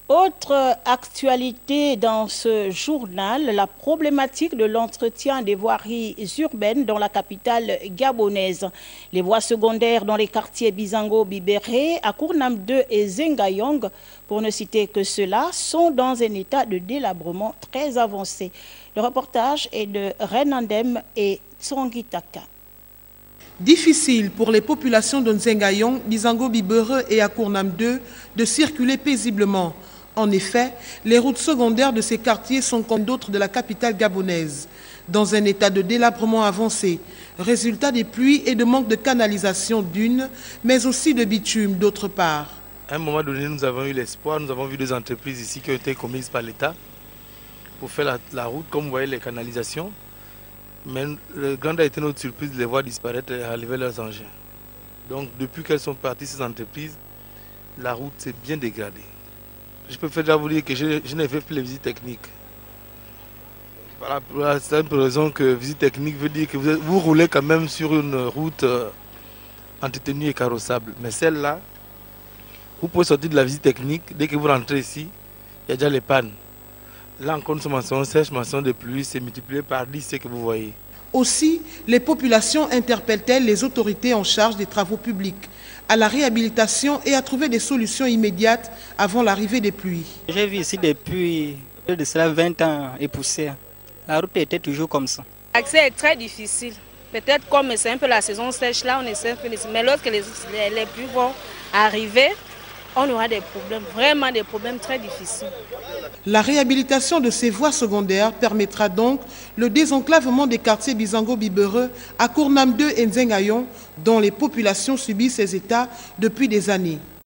Autre actualité dans ce journal, la problématique de l'entretien des voiries urbaines dans la capitale gabonaise. Les voies secondaires dans les quartiers Bizango, Bibéré, Akournam 2 et Zengayong, pour ne citer que cela, sont dans un état de délabrement très avancé. Le reportage est de Renandem et Tsongitaka. Difficile pour les populations de Zengayong, Bizango, Bibéré et Akournam 2 de circuler paisiblement. En effet, les routes secondaires de ces quartiers sont comme d'autres de la capitale gabonaise, dans un état de délabrement avancé, résultat des pluies et de manque de canalisation d'une, mais aussi de bitume d'autre part. À un moment donné, nous avons eu l'espoir, nous avons vu des entreprises ici qui ont été commises par l'État pour faire la route, comme vous voyez les canalisations. Mais le grand a été notre surprise de les voir disparaître et enlever leurs engins. Donc depuis qu'elles sont parties, ces entreprises, la route s'est bien dégradée. Je peux déjà vous dire que je n'ai fait plus les visites techniques. Voilà, pour la simple raison que visite technique veut dire que vous roulez quand même sur une route entretenue et carrossable. Mais celle-là, vous pouvez sortir de la visite technique, dès que vous rentrez ici, il y a déjà les pannes. Là, en consommation sèche, mention de pluie, c'est multiplié par 10 ce que vous voyez. Aussi, les populations interpellent-elles les autorités en charge des travaux publics à la réhabilitation et à trouver des solutions immédiates avant l'arrivée des pluies. J'ai vu ici depuis de cela 20 ans et poussière. La route était toujours comme ça. L'accès est très difficile. Peut-être comme c'est un peu la saison sèche, là on essaie de... Mais lorsque les pluies vont arriver, on aura des problèmes, vraiment des problèmes très difficiles. La réhabilitation de ces voies secondaires permettra donc le désenclavement des quartiers Bizango, Bibéré, Akournam 2 et Zengayong, dont les populations subissent ces états depuis des années.